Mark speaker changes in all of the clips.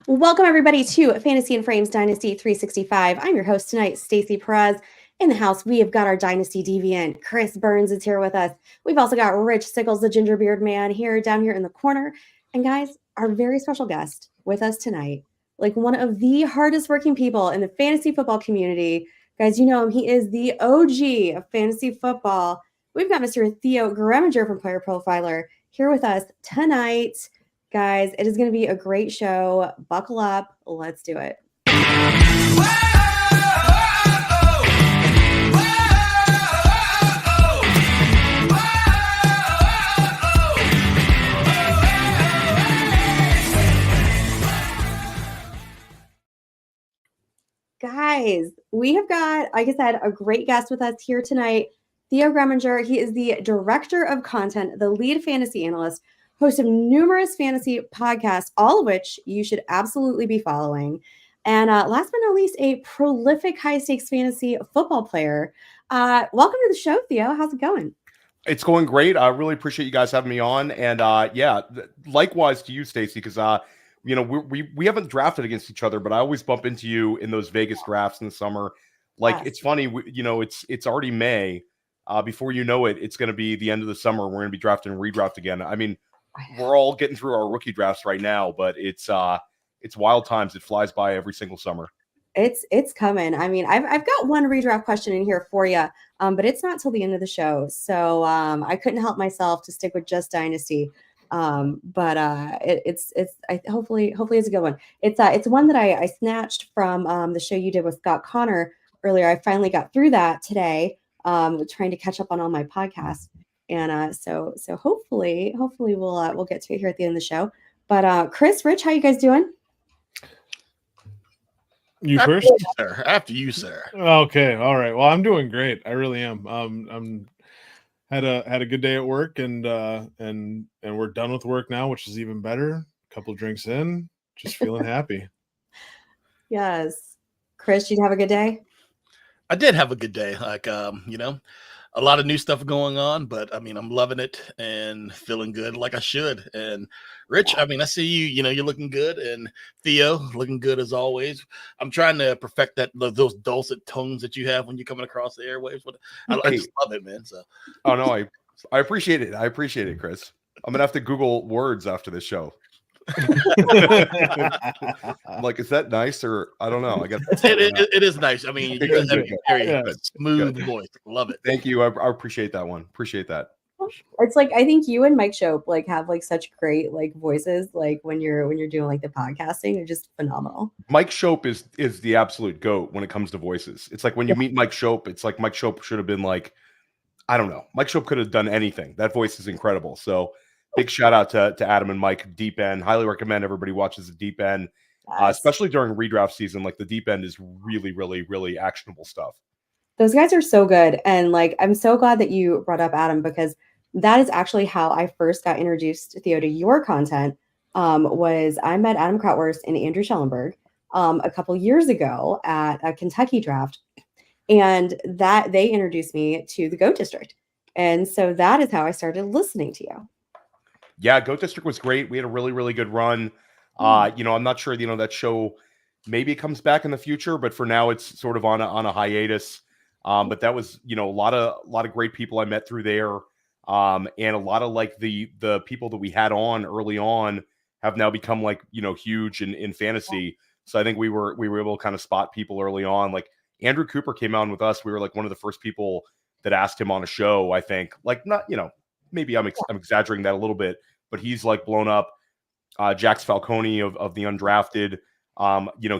Speaker 1: Welcome everybody to Fantasy and Frames Dynasty 365. I'm your host tonight, Stacey Perez. In the house, we have got our Dynasty deviant. Chris Burns is here with us. We've also got Rich Sickles, the gingerbeard man, down here in the corner. And guys, our very special guest with us tonight, like one of the hardest working people in the fantasy football community. Guys, you know him. He is the OG of fantasy football. We've got Mr. Theo Gremminger from Player Profiler here with us tonight. Guys, it is going to be a great show. Buckle up. Let's do it. Guys, we have got, like I said, a great guest with us here tonight. Theo Gremminger. He is the director of content, the lead fantasy analyst, host of numerous fantasy podcasts, all of which you should absolutely be following. And last but not least, a prolific high-stakes fantasy football player. Welcome to the show, Theo. How's it going?
Speaker 2: It's going great. I really appreciate you guys having me on. And likewise to you, Stacey, because we haven't drafted against each other, but I always bump into you in those Vegas drafts in the summer. Like, yes. It's funny, it's already May. Before you know it, it's going to be the end of the summer. We're going to be drafting Redraft again. I mean, we're all getting through our rookie drafts right now, but it's wild times. It flies by every single summer.
Speaker 1: It's coming. I mean, I've got one redraft question in here for you, but it's not till the end of the show. So I couldn't help myself to stick with just Dynasty. But hopefully it's a good one. It's one that I snatched from the show you did with Scott Connor earlier. I finally got through that today, trying to catch up on all my podcasts. And so hopefully we'll get to it here at the end of the show. But Chris, Rich, how you guys doing?
Speaker 3: You first?
Speaker 4: After you, sir.
Speaker 3: Okay, all right. Well, I'm doing great. I really am. I'm had a good day at work, and we're done with work now, which is even better. A couple drinks in, just feeling happy.
Speaker 1: Yes, Chris, did you have a good day?
Speaker 4: I did have a good day. Like a lot of new stuff going on, but I mean, I'm loving it and feeling good like I should. And Rich, I mean, I see you, you're looking good, and Theo looking good as always. I'm trying to perfect those dulcet tones that you have when you're coming across the airwaves. But I just love it, man. So,
Speaker 2: oh no, I appreciate it. I appreciate it, Chris. I'm gonna have to Google words after this show. Like, is that nice, or I don't know?
Speaker 4: It is nice. I mean, you guys have a very smooth voice. Love it.
Speaker 2: Thank you. I appreciate that one. Appreciate that.
Speaker 1: It's like, I think you and Mike Shope have such great voices. Like when you're doing the podcasting, they're just phenomenal.
Speaker 2: Mike Shope is the absolute GOAT when it comes to voices. It's like when you meet Mike Shope, it's like Mike Shope should have been I don't know. Mike Shope could have done anything. That voice is incredible. So big shout out to Adam and Mike, Deep End. Highly recommend everybody watches the Deep End, especially during redraft season. Like, the Deep End is really, really, really actionable stuff.
Speaker 1: Those guys are so good. And I'm so glad that you brought up Adam, because that is actually how I first got introduced, Theo, to your content. Was I met Adam Krautwurst and Andrew Schellenberg a couple years ago at a Kentucky draft. And that they introduced me to the GOAT District. And so that is how I started listening to you.
Speaker 2: Yeah, GOAT District was great. We had a really, really good run. I'm not sure, that show, maybe it comes back in the future, but for now it's sort of on a hiatus. But that was, a lot of great people I met through there. And a lot of the people that we had on early on have now become huge in fantasy. So I think we were able to kind of spot people early on. Like Andrew Cooper came on with us. We were one of the first people that asked him on a show, I think. Not, maybe I'm exaggerating that a little bit, but he's blown up. Jax Falcone of the Undrafted,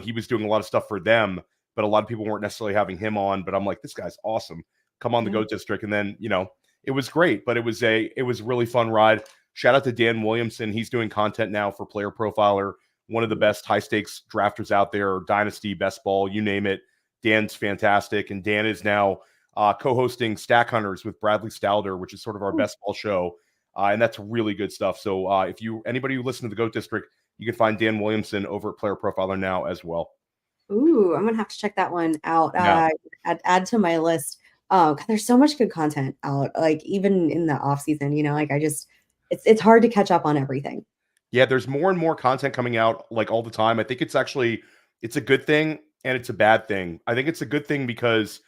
Speaker 2: he was doing a lot of stuff for them, but a lot of people weren't necessarily having him on. But I'm like, this guy's awesome. Come on the GOAT District. And then, it was great, but it was a really fun ride. Shout out to Dan Williamson. He's doing content now for Player Profiler, one of the best high stakes drafters out there, Dynasty, Best Ball, you name it. Dan's fantastic. And Dan is now co-hosting Stack Hunters with Bradley Stalder, which is sort of our best ball show. And that's really good stuff. So anybody who listens to the GOAT District, you can find Dan Williamson over at Player Profiler now as well.
Speaker 1: Ooh, I'm going to have to check that one out.
Speaker 2: Yeah.
Speaker 1: Add to my list. There's so much good content out, even in the off season, it's hard to catch up on everything.
Speaker 2: Yeah, there's more and more content coming out like all the time. I think it's a good thing and it's a bad thing. I think it's a good thing because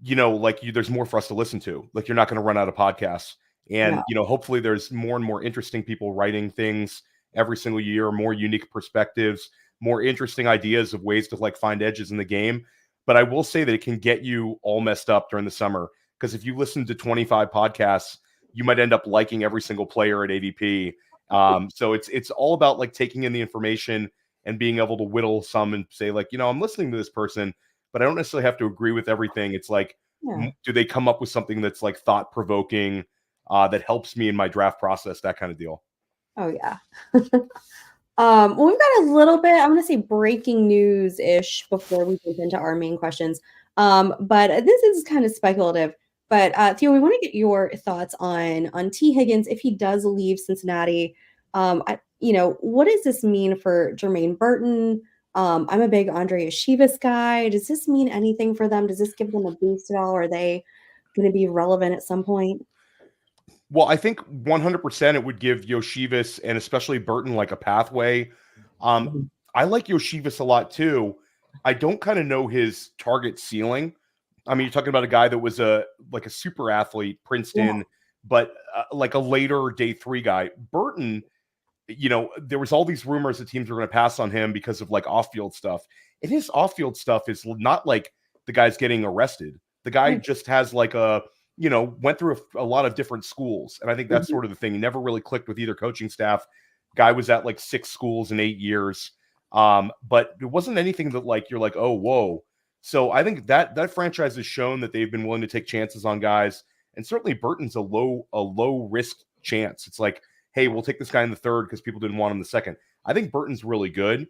Speaker 2: there's more for us to listen to. Like you're not going to run out of podcasts. And,
Speaker 1: No.
Speaker 2: hopefully there's more and more interesting people writing things every single year, more unique perspectives, more interesting ideas of ways to like find edges in the game. But I will say that it can get you all messed up during the summer because if you listen to 25 podcasts, you might end up liking every single player at ADP. So it's all about like taking in the information and being able to whittle some and say like, I'm listening to this person, but I don't necessarily have to agree with everything. It's like,
Speaker 1: Yeah.
Speaker 2: do they come up with something that's like thought provoking, that helps me in my draft process, that kind of deal.
Speaker 1: Oh yeah. Well, we've got a little bit, I'm going to say breaking news-ish before we jump into our main questions. But this is kind of speculative. But Theo, we want to get your thoughts on T. Higgins if he does leave Cincinnati. What does this mean for Jermaine Burton? I'm a big Andre Yeshivas guy. Does this mean anything for them? Does this give them a boost at all? Are they going to be relevant at some point?
Speaker 2: Well, I think 100% it would give Yoshivas and especially Burton like a pathway. I like Yoshivas a lot too. I don't kind of know his target ceiling. I mean, you're talking about a guy that was a super athlete, Princeton, but like a later day 3 guy. Burton, there was all these rumors that teams were going to pass on him because of like off-field stuff. And his off-field stuff is not like the guy's getting arrested. The guy just has like went through a lot of different schools. And I think that's sort of the thing. He never really clicked with either coaching staff. Guy was at like 6 schools in 8 years. But it wasn't anything that like, you're like, oh, whoa. So I think that franchise has shown that they've been willing to take chances on guys. And certainly Burton's a low risk chance. It's like, hey, we'll take this guy in the 3rd because people didn't want him the 2nd. I think Burton's really good.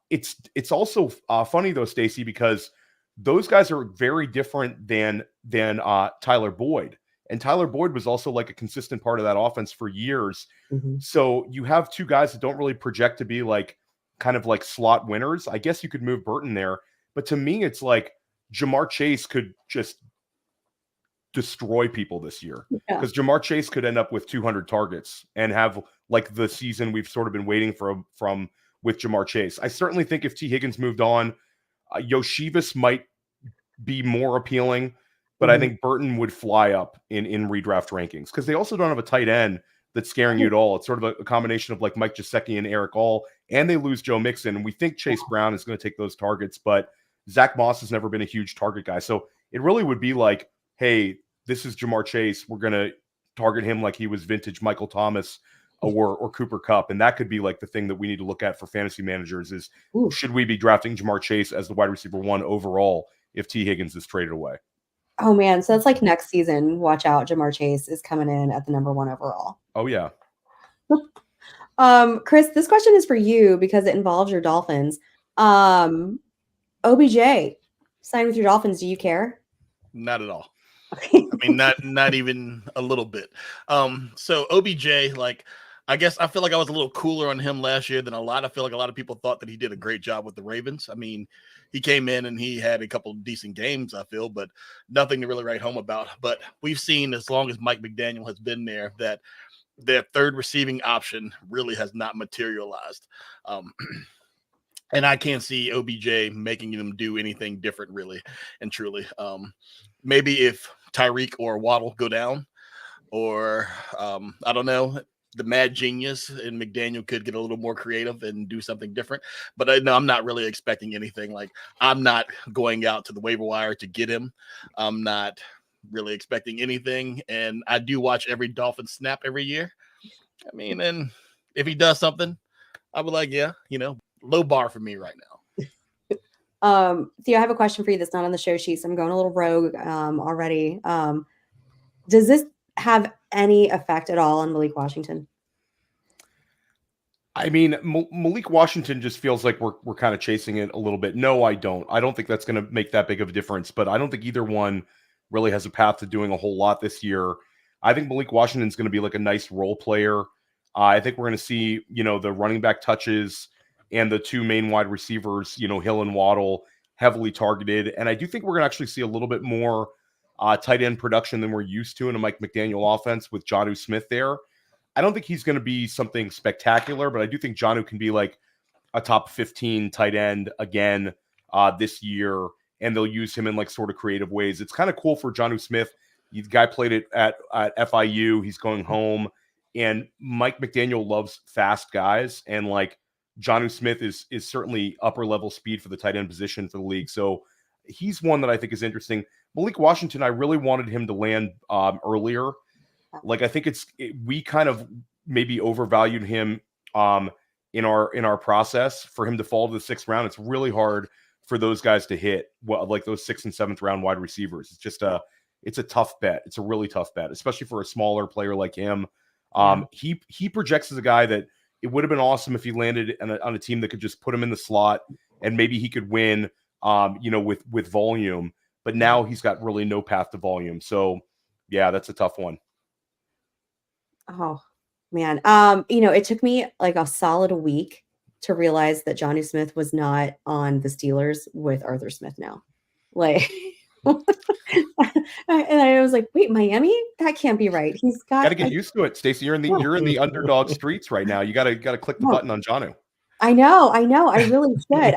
Speaker 2: It's also funny though, Stacey, because those guys are very different than Tyler Boyd. And Tyler Boyd was also like a consistent part of that offense for years. So you have 2 guys that don't really project to be like kind of like slot winners. I guess you could move Burton there. But to me, it's like Jamar Chase could just destroy people this year because Jamar Chase could end up with 200 targets and have like the season we've sort of been waiting from with Jamar Chase. I certainly think if T. Higgins moved on, Yoshivas might be more appealing, but I think Burton would fly up in redraft rankings because they also don't have a tight end that's scaring you at all. It's sort of a combination of like Mike Gesicki and Eric All, and they lose Joe Mixon. And we think Chase Brown is going to take those targets, but Zach Moss has never been a huge target guy. So it really would be like, hey, this is Jamar Chase. We're going to target him like he was vintage Michael Thomas or Cooper Kupp. And that could be like the thing that we need to look at for fantasy managers is should we be drafting Jamar Chase as the wide receiver 1 overall if T. Higgins is traded away?
Speaker 1: Oh man, so that's like next season. Watch out, Jamar Chase is coming in at the number 1 overall.
Speaker 2: Oh yeah.
Speaker 1: Chris, this question is for you because it involves your Dolphins. OBJ signed with your Dolphins. Do you care?
Speaker 4: Not at all. I mean, not even a little bit. So OBJ, like, I guess I feel like I was a little cooler on him last year than a lot. I feel like a lot of people thought that he did a great job with the Ravens. I mean, he came in and he had a couple of decent games, I feel, but nothing to really write home about. But we've seen, as long as Mike McDaniel has been there, that their 3rd receiving option really has not materialized. And I can't see OBJ making them do anything different, really and truly. Maybe if Tyreek or Waddle go down, or I don't know, the mad genius and McDaniel could get a little more creative and do something different. But no, I'm not really expecting anything. Like, I'm not going out to the waiver wire to get him. I'm not really expecting anything. And I do watch every Dolphin snap every year. I mean, and if he does something, I would like, low bar for me right now.
Speaker 1: Theo, I have a question for you that's not on the show sheet. So I'm going a little rogue already. Does this have any effect at all on Malik Washington?
Speaker 2: I mean, Malik Washington just feels like we're kind of chasing it a little bit. No, I don't. I don't think that's going to make that big of a difference, but I don't think either one really has a path to doing a whole lot this year. I think Malik Washington's going to be like a nice role player. I think we're going to see, the running back touches and the 2 main wide receivers, Hill and Waddle, heavily targeted. And I do think we're going to actually see a little bit more tight end production than we're used to in a Mike McDaniel offense with Jonnu Smith there. I don't think he's going to be something spectacular, but I do think Jonnu can be like a top 15 tight end again this year, and they'll use him in like sort of creative ways. It's kind of cool for Jonnu Smith. The guy played it at FIU. He's going home, and Mike McDaniel loves fast guys, and like Jonnu Smith is certainly upper level speed for the tight end position for the league. So he's one that I think is interesting. Malik Washington, I really wanted him to land earlier. Like I think we kind of maybe overvalued him in our process for him to fall to the 6th round. It's really hard for those guys to hit like those 6th and 7th round wide receivers. It's just it's a tough bet. It's a really tough bet, especially for a smaller player like him. He projects as a guy that it would have been awesome if he landed on a team that could just put him in the slot and maybe he could win, with volume. But now he's got really no path to volume. So yeah, that's a tough one.
Speaker 1: Oh man. It took me like a solid week to realize that Jonnu Smith was not on the Steelers with Arthur Smith now. Like, and I was like, wait, Miami? That can't be right. He's got
Speaker 2: to get used to it, Stacey. You're in the underdog streets right now. You gotta click the button on Jonnu.
Speaker 1: I know. I really should.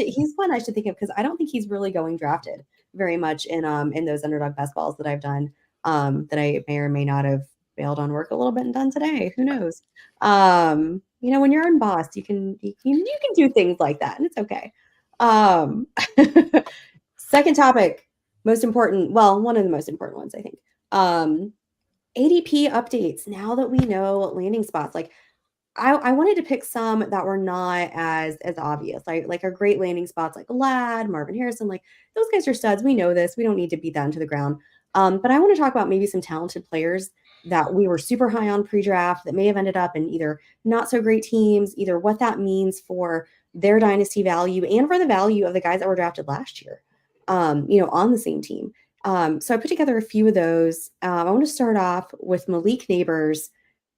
Speaker 1: He's one I should think of because I don't think he's really going drafted very much in those underdog best balls that I've done. That I may or may not have bailed on work a little bit and done today. Who knows? When you're in Boss, you can do things like that, and it's okay. Second topic, most important. Well, one of the most important ones, I think. ADP updates. Now that we know landing spots, like I wanted to pick some that were not as obvious, like our great landing spots, like Ladd, Marvin Harrison. Like those guys are studs. We know this. We don't need to beat that into the ground. But I want to talk about maybe some talented players that we were super high on pre-draft that may have ended up in either not so great teams, either what that means for their dynasty value and for the value of the guys that were drafted last year, on the same team. So I put together a few of those. I want to start off with Malik Neighbors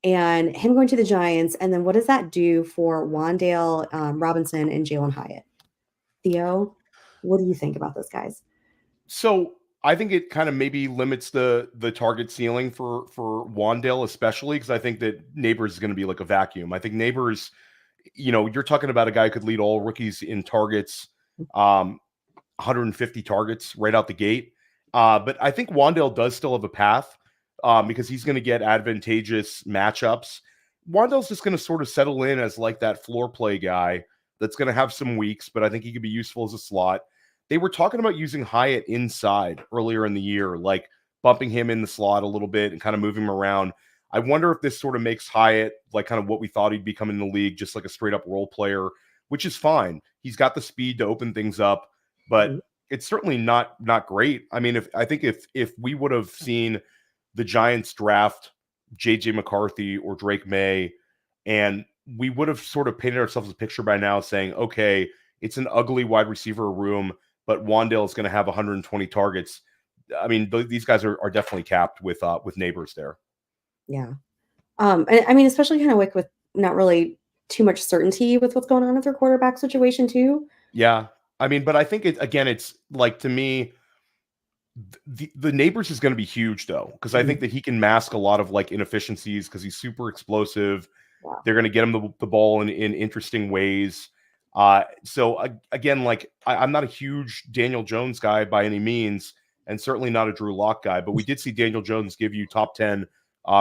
Speaker 1: and him going to the Giants. And then what does that do for Wan'Dale Robinson and Jalen Hyatt? Theo, what do you think about those guys?
Speaker 2: So I think it kind of maybe limits the target ceiling for Wan'Dale, especially because I think that Neighbors is going to be like a vacuum. I think Neighbors, you're talking about a guy who could lead all rookies in targets, 150 targets right out the gate. But I think Wan'Dale does still have a path because he's going to get advantageous matchups. Wan'Dale's just going to sort of settle in as like that floor play guy that's going to have some weeks, but I think he could be useful as a slot. They were talking about using Hyatt inside earlier in the year, like bumping him in the slot a little bit and kind of moving him around. I wonder if this sort of makes Hyatt like kind of what we thought he'd become in the league, just like a straight up role player, which is fine. He's got the speed to open things up, but it's certainly not great. I mean, if we would have seen the Giants draft JJ McCarthy or Drake May, and we would have sort of painted ourselves a picture by now saying, okay, it's an ugly wide receiver room, but Wan'Dale is going to have 120 targets. I mean, these guys are definitely capped with Neighbors there.
Speaker 1: Yeah. I mean, especially kind of with not really too much certainty with what's going on with their quarterback situation too.
Speaker 2: Yeah. I mean, but I think it's like, to me, the Neighbors is going to be huge though, because I think that he can mask a lot of like inefficiencies because he's super explosive. Yeah. They're going to get him the ball in interesting ways. So again, like I'm not a huge Daniel Jones guy by any means, and certainly not a Drew Lock guy, but we did see Daniel Jones give you top 10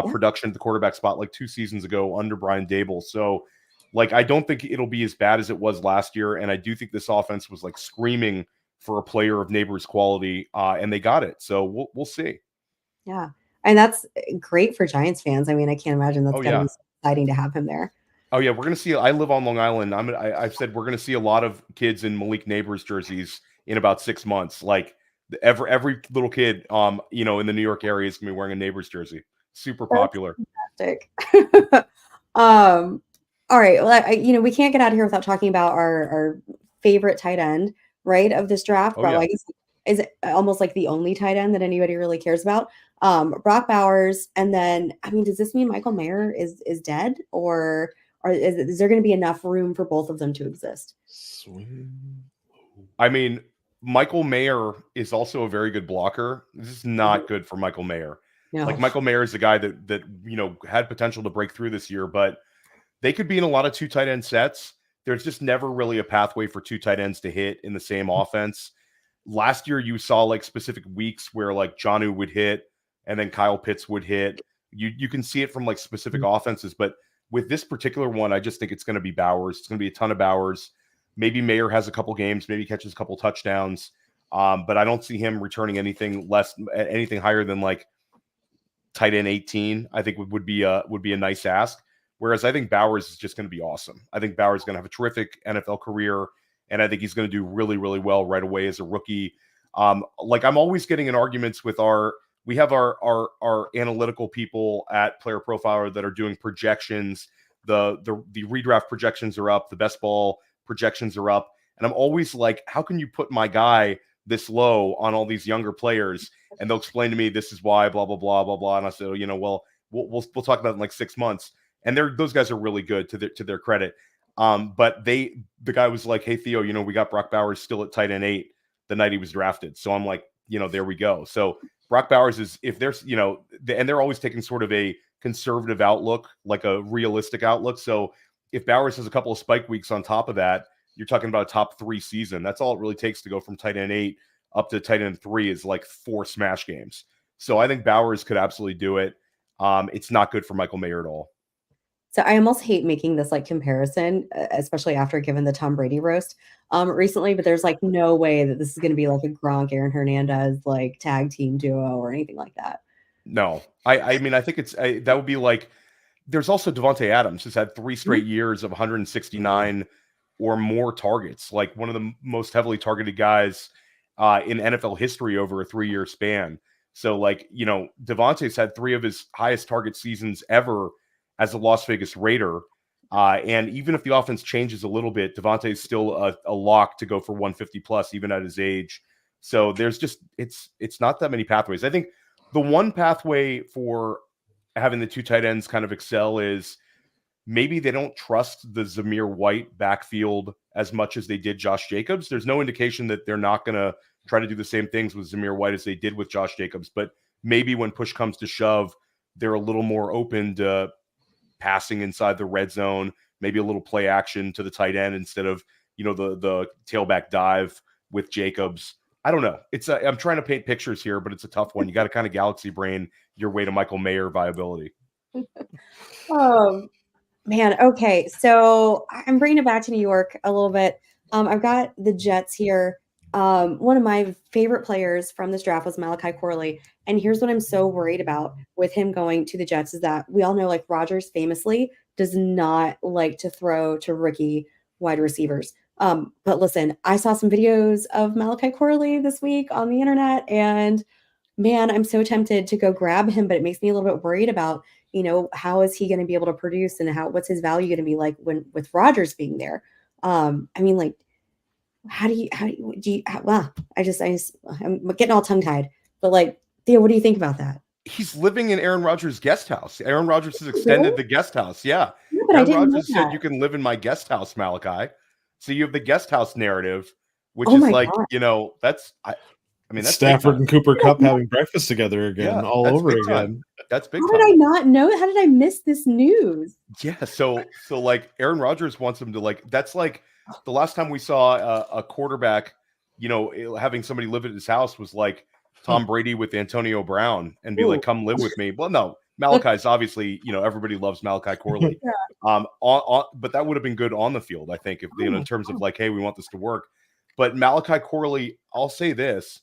Speaker 2: production at the quarterback spot like 2 seasons ago under Brian Dable. So like, I don't think it'll be as bad as it was last year. And I do think this offense was like screaming for a player of Neighbors quality, and they got it. So we'll see.
Speaker 1: Yeah. And that's great for Giants fans. I mean, I can't imagine that's going to be so exciting to have him there.
Speaker 2: Oh yeah, we're gonna see. I live on Long Island. I've said we're gonna see a lot of kids in Malik Neighbors jerseys in about 6 months. Like every little kid, in the New York area is gonna be wearing a Neighbors jersey. Super popular.
Speaker 1: That's fantastic. All right. Well, we can't get out of here without talking about our favorite tight end, right, of this draft. But I guess is almost like the only tight end that anybody really cares about. Brock Bowers, and then I mean, does this mean Michael Mayer is dead, or is there going to be enough room for both of them to exist?
Speaker 2: I mean, Michael Mayer is also a very good blocker. This is not good for Michael Mayer.
Speaker 1: No.
Speaker 2: Like Michael Mayer is a guy that had potential to break through this year, but they could be in a lot of 2 tight end sets. There's just never really a pathway for 2 tight ends to hit in the same offense. Last year, you saw like specific weeks where like Jonnu would hit and then Kyle Pitts would hit. You can see it from like specific offenses, but with this particular one, I just think it's going to be Bowers. It's going to be a ton of Bowers. Maybe Mayer has a couple games, maybe catches a couple touchdowns, but I don't see him returning anything higher than like tight end 18. I think would be a nice ask. Whereas I think Bowers is just going to be awesome. I think Bowers is going to have a terrific NFL career, and I think he's going to do really, really well right away as a rookie. Like I'm always getting in arguments with our analytical people at Player Profiler that are doing projections. The redraft projections are up, the best ball projections are up, and I'm always like, how can you put my guy this low on all these younger players? And they'll explain to me this is why, blah blah blah blah blah. And I said, well, we'll talk about it in like 6 months. And those guys are really good to their credit. But the guy was like, hey, Theo, we got Brock Bowers still at tight end 8 the night he was drafted. So I'm like, there we go. So Brock Bowers is, if there's, and they're always taking sort of a conservative outlook, like a realistic outlook. So if Bowers has a couple of spike weeks on top of that, you're talking about a top 3 season. That's all it really takes to go from tight end 8 up to tight end 3 is like 4 smash games. So I think Bowers could absolutely do it. It's not good for Michael Mayer at all.
Speaker 1: So I almost hate making this like comparison, especially after giving the Tom Brady roast recently, but there's like no way that this is going to be like a Gronk, Aaron Hernandez, like tag team duo or anything like that.
Speaker 2: No, I mean, I think that would be like, there's also Devontae Adams who's had 3 straight years of 169 or more targets, like one of the most heavily targeted guys in NFL history over a 3-year span. So like, Devontae's had 3 of his highest target seasons ever as a Las Vegas Raider. And even if the offense changes a little bit, Devontae is still a lock to go for 150 plus, even at his age. So there's just, it's not that many pathways. I think the one pathway for having the 2 tight ends kind of excel is maybe they don't trust the Zamir White backfield as much as they did Josh Jacobs. There's no indication that they're not going to try to do the same things with Zamir White as they did with Josh Jacobs. But maybe when push comes to shove, they're a little more open to passing inside the red zone, maybe a little play action to the tight end instead of, the tailback dive with Jacobs. I don't know. I'm trying to paint pictures here, but it's a tough one. You got to kind of galaxy brain your way to Michael Mayer viability.
Speaker 1: Man. Okay. So I'm bringing it back to New York a little bit. I've got the Jets here. One of my favorite players from this draft was Malachi Corley. And here's what I'm so worried about with him going to the Jets is that we all know like Rodgers famously does not like to throw to rookie wide receivers. But listen, I saw some videos of Malachi Corley this week on the internet and man, I'm so tempted to go grab him, but it makes me a little bit worried about, how is he going to be able to produce and what's his value going to be like with Rodgers being there? I mean, like, I'm getting all tongue tied, but like, Theo, what do you think about that?
Speaker 2: He's living in Aaron Rodgers' guest house. Aaron Rodgers has extended the guest house. Yeah.
Speaker 1: But
Speaker 2: Aaron Rodgers said you can live in my guest house, Malachi. So you have the guest house narrative, which is like, God. That's
Speaker 3: Stafford and Cooper Kupp having breakfast together again, all over again.
Speaker 2: Time. That's big
Speaker 1: How
Speaker 2: time.
Speaker 1: did I not know? How did I miss this news?
Speaker 2: Yeah. So like Aaron Rodgers wants him to like, that's like the last time we saw a quarterback, having somebody live at his house was like Tom Brady with Antonio Brown and be like, come live with me. Well, no, Malachi's obviously, everybody loves Malachi Corley. But that would have been good on the field, I think, if in terms of like, hey, we want this to work. But Malachi Corley, I'll say this.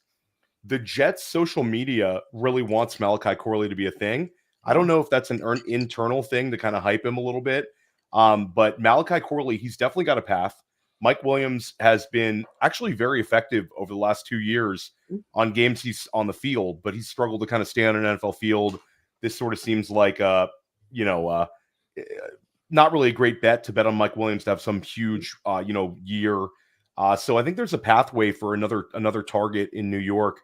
Speaker 2: The Jets social media really wants Malachi Corley to be a thing. I don't know if that's an internal thing to kind of hype him a little bit. But Malachi Corley, he's definitely got a path. Mike Williams has been actually very effective over the last 2 years on games he's on the field, but he's struggled to kind of stay on an NFL field. This sort of seems like, not really a great bet to bet on Mike Williams to have some huge, year. So I think there's a pathway for another target in New York.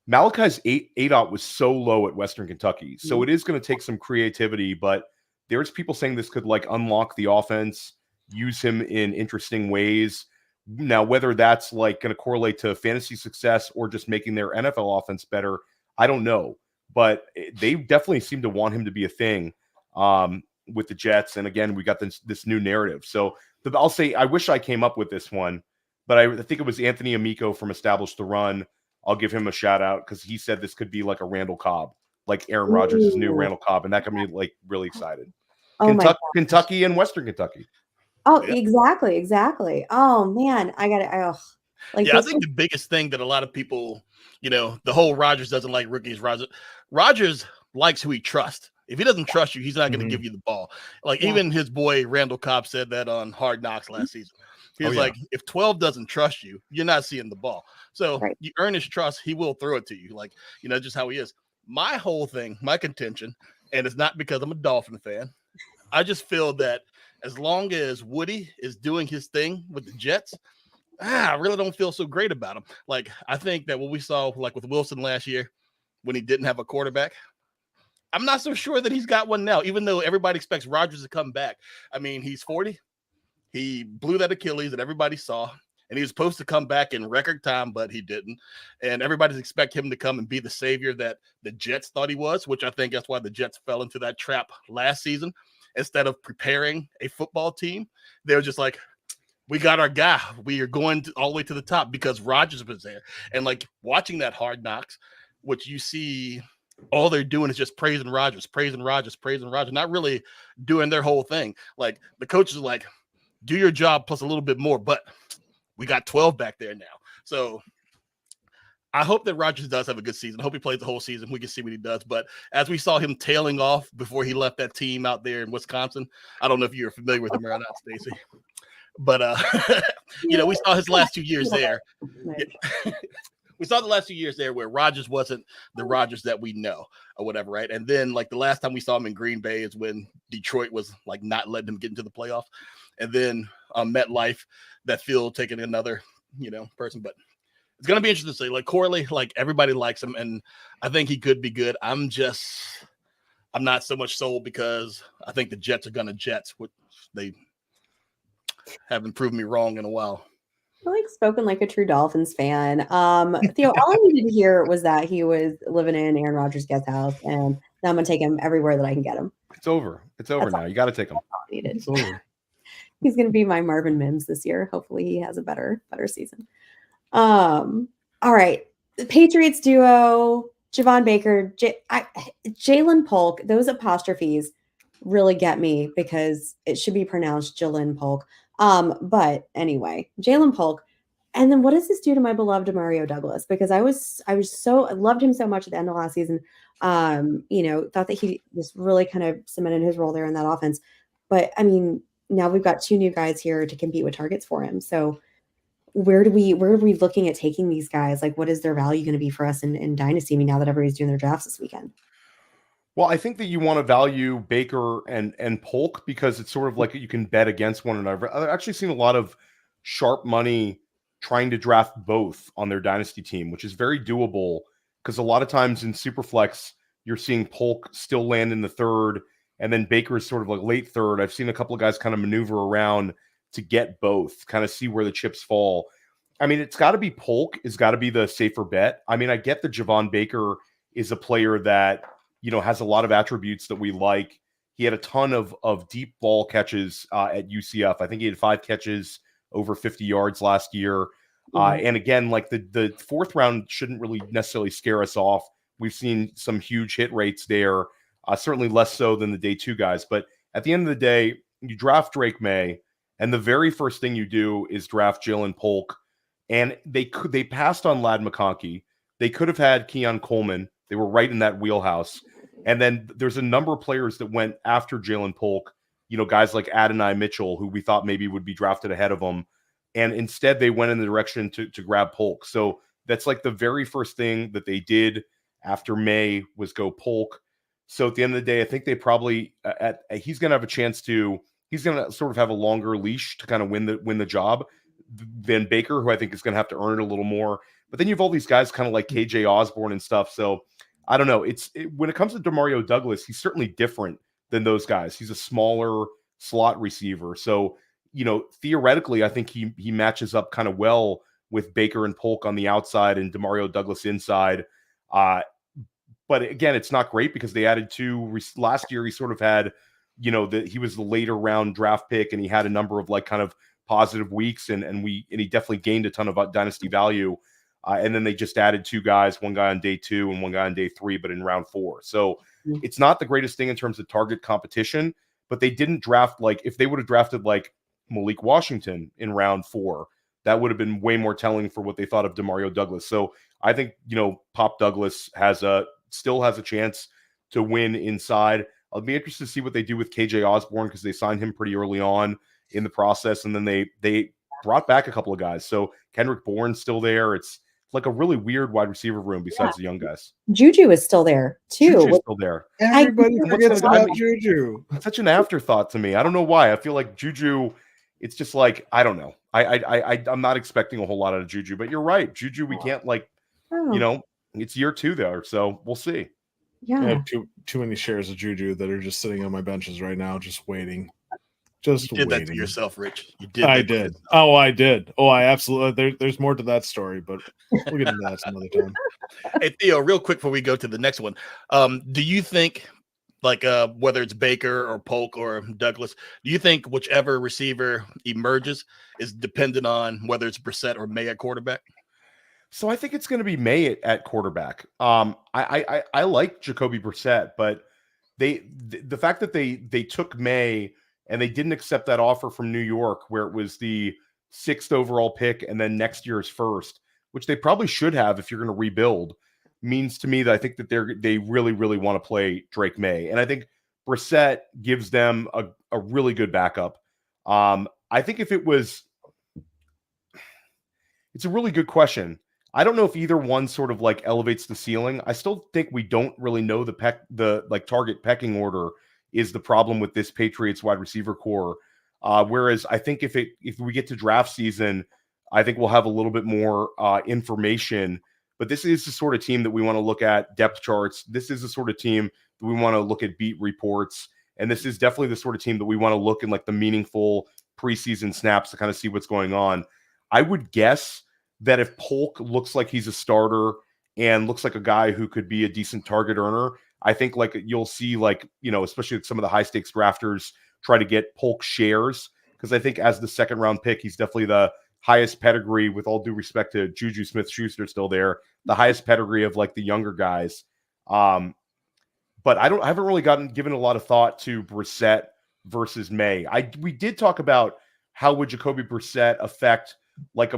Speaker 2: Malachi's ADOT was so low at Western Kentucky. So it is going to take some creativity, but there's people saying this could like unlock the offense, use him in interesting ways. Now, whether that's like going to correlate to fantasy success or just making their NFL offense better, I don't know. but they definitely seem to want him to be a thing with the Jets. And again, we got this new narrative. So I'll say, I wish I came up with this one, but I think it was Anthony Amico from Establish the Run. I'll give him a shout out because he said this could be like a Randall Cobb, like Aaron Rodgers' new Randall Cobb, and that got me like really excited. Kentucky and Western Kentucky.
Speaker 1: Oh, yeah. Exactly. Oh man, I got it.
Speaker 4: I think the biggest thing that a lot of people, the whole Rodgers doesn't like rookies. Rodgers likes who he trusts. If he doesn't trust you, he's not going to give you the ball. Like even his boy Randall Cobb said that on Hard Knocks last season. He was like, if 12 doesn't trust you, you're not seeing the ball. So you earn his trust, he will throw it to you. Like, just how he is. My whole thing, my contention, and it's not because I'm a Dolphin fan. I just feel that as long as Woody is doing his thing with the Jets, I really don't feel so great about him. Like, I think that what we saw, like with Wilson last year, when he didn't have a quarterback, I'm not so sure that he's got one now, even though everybody expects Rodgers to come back. I mean, he's 40. He blew that Achilles that everybody saw, and he was supposed to come back in record time, but he didn't. And everybody's expect him to come and be the savior that the Jets thought he was, which I think that's why the Jets fell into that trap last season. Instead of preparing a football team, they were just like, we got our guy. We are going all the way to the top because Rodgers was there. And like watching that Hard Knocks, what you see, all they're doing is just praising Rodgers, not really doing their whole thing. Like the coaches are like, do your job plus a little bit more, but we got 12 back there now. So I hope that Rodgers does have a good season. I hope he plays the whole season. We can see what he does. But as we saw him tailing off before he left that team out there in Wisconsin, I don't know if you're familiar with him or not, Stacey. But, we saw his last 2 years there. We saw the last 2 years there where Rodgers wasn't the Rodgers that we know or whatever, right? And then, like, the last time we saw him in Green Bay is when Detroit was, like, not letting him get into the playoffs. And then MetLife, that field taking another, person. But it's going to be interesting to see. Like, Corley, like, everybody likes him, and I think he could be good. I'm not so much sold because I think the Jets are going to Jets, which they haven't proven me wrong in a while.
Speaker 1: I spoken like a true Dolphins fan. Theo, all I needed to hear was that he was living in Aaron Rodgers' guest house, and now I'm going to take him everywhere that I can get him.
Speaker 2: It's over. Now. You got to take him.
Speaker 1: It's over. He's going to be my Marvin Mims this year. Hopefully he has a better season. All right. The Patriots duo, Javon Baker, Jalen Polk, those apostrophes really get me because it should be pronounced Jalen Polk. But anyway, Jalen Polk. And then what does this do to my beloved Mario Douglas? Because I loved him so much at the end of last season. Thought that he was really kind of cemented his role there in that offense. But I mean, now we've got two new guys here to compete with targets for him. So where are we looking at taking these guys? Like, what is their value going to be for us in Dynasty? I mean, now that everybody's doing their drafts this weekend.
Speaker 2: Well, I think that you want to value Baker and Polk because it's sort of like you can bet against one another. I've actually seen a lot of sharp money trying to draft both on their Dynasty team, which is very doable because a lot of times in Superflex, you're seeing Polk still land in the third, and then Baker is sort of like late third. I've seen a couple of guys kind of maneuver around to get both, kind of see where the chips fall. I mean, it's got to be Polk is got to be the safer bet. I mean, I get that Javon Baker is a player that, has a lot of attributes that we like. He had a ton of deep ball catches at UCF. I think he had 5 catches over 50 yards last year. And again, like the fourth round shouldn't really necessarily scare us off. We've seen some huge hit rates there, certainly less so than the day 2 guys. But at the end of the day, you draft Drake May, and the very first thing you do is draft Jalen Polk. And they passed on Ladd McConkey. They could have had Keon Coleman. They were right in that wheelhouse. And then there's a number of players that went after Jalen Polk, guys like Adonai Mitchell, who we thought maybe would be drafted ahead of him. And instead they went in the direction to grab Polk. So that's like the very first thing that they did after May was go Polk. So at the end of the day, I think they probably he's going to have a chance he's going to sort of have a longer leash to kind of win the job than Baker, who I think is going to have to earn it a little more. But then you have all these guys kind of like KJ Osborne and stuff. So I don't know. When it comes to DeMario Douglas, he's certainly different than those guys. He's a smaller slot receiver. So, theoretically, I think he matches up kind of well with Baker and Polk on the outside and DeMario Douglas inside. But but again, it's not great because they added two last year. He sort of had, he was the later round draft pick, and he had a number of like kind of positive weeks, and he definitely gained a ton of dynasty value. And then they just added two guys, one guy on day 2 and one guy on day 3, but in round 4. So it's not the greatest thing in terms of target competition, but they didn't draft, like, if they would have drafted like Malik Washington in round 4, that would have been way more telling for what they thought of Demario Douglas. So I think, Pop Douglas still has a chance to win inside. I'll be interested to see what they do with KJ Osborne, because they signed him pretty early on in the process, and then they brought back a couple of guys. So Kendrick Bourne's still there. It's like a really weird wide receiver room besides the young guys.
Speaker 1: Juju is still there too.
Speaker 2: Juju's still there.
Speaker 3: Everybody forgets about Juju.
Speaker 2: It's such an afterthought to me. I don't know why. I feel like Juju, it's just like, I don't know. I'm not expecting a whole lot out of Juju, but you're right. Juju, we can't it's year 2 there, so we'll see.
Speaker 1: Yeah.
Speaker 3: I have too many shares of Juju that are just sitting on my benches right now, just waiting. Just
Speaker 4: you did
Speaker 3: waiting.
Speaker 4: That to yourself, Rich. You did.
Speaker 3: I did. Oh, I did. Oh, I absolutely. There's more to that story, but we'll get into that some other time.
Speaker 4: Hey Theo, real quick before we go to the next one, do you think, like, whether it's Baker or Polk or Douglas, do you think whichever receiver emerges is dependent on whether it's Brissett or May at quarterback?
Speaker 2: So I think it's going to be May at quarterback. I like Jacoby Brissett, but the fact that they took May and they didn't accept that offer from New York, where it was the 6th overall pick and then next year's first, which they probably should have if you're going to rebuild, means to me that I think that they really, really want to play Drake May. And I think Brissett gives them a really good backup. I think if it's a really good question. I don't know if either one sort of like elevates the ceiling. I still think we don't really know the target pecking order is the problem with this Patriots wide receiver core. Whereas I think if we get to draft season, I think we'll have a little bit more information. But this is the sort of team that we want to look at depth charts. This is the sort of team that we want to look at beat reports. And this is definitely the sort of team that we want to look in like the meaningful preseason snaps to kind of see what's going on. I would guess that if Polk looks like he's a starter and looks like a guy who could be a decent target earner, I think like you'll see like, especially with some of the high stakes drafters try to get Polk shares, because I think as the 2nd round pick, he's definitely the highest pedigree, with all due respect to Juju Smith-Schuster still there, the highest pedigree of like the younger guys. But I haven't really given a lot of thought to Brissett versus May. We did talk about how would Jacoby Brissett affect like a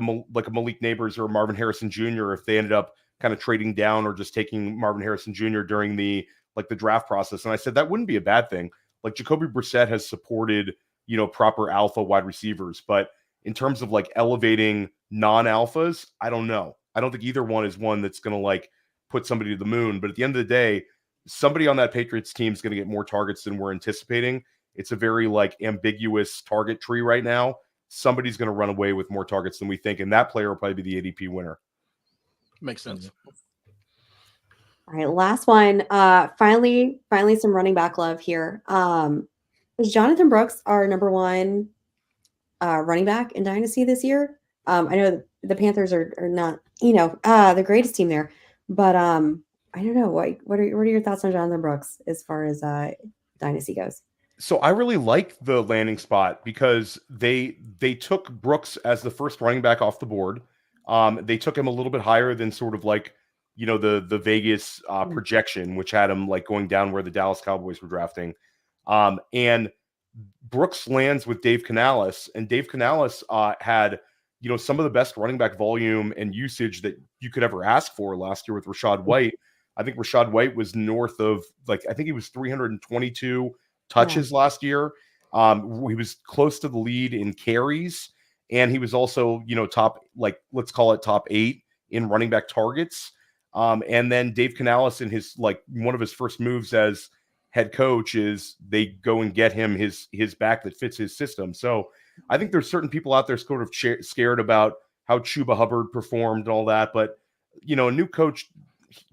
Speaker 2: Malik Neighbors or a Marvin Harrison Jr. if they ended up kind of trading down or just taking Marvin Harrison Jr. during the draft process. And I said that wouldn't be a bad thing. Like Jacoby Brissett has supported, proper alpha wide receivers, but in terms of like elevating non-alphas, I don't know. I don't think either one is one that's going to like put somebody to the moon. But at the end of the day, somebody on that Patriots team is going to get more targets than we're anticipating. It's a very like ambiguous target tree right now. Somebody's going to run away with more targets than we think, and that player will probably be the ADP winner.
Speaker 4: Makes sense.
Speaker 1: All right, last one. Finally, some running back love here. Is Jonathan Brooks our number 1 running back in Dynasty this year? I know the Panthers are not, the greatest team there, but I don't know. What are your thoughts on Jonathan Brooks as far as Dynasty goes?
Speaker 2: So I really like the landing spot because they took Brooks as the first running back off the board. They took him a little bit higher than sort of like, the Vegas projection, which had him like going down where the Dallas Cowboys were drafting. And Brooks lands with Dave Canales, and Dave Canales had, some of the best running back volume and usage that you could ever ask for last year with Rachaad White. I think Rachaad White was north of I think he was 322 touches last year. He was close to the lead in carries, and he was also, top, like, let's call it top 8 in running back targets. And then Dave Canales, in his, one of his first moves as head coach is they go and get him his back that fits his system. So I think there's certain people out there sort of scared about how Chuba Hubbard performed and all that. But, a new coach,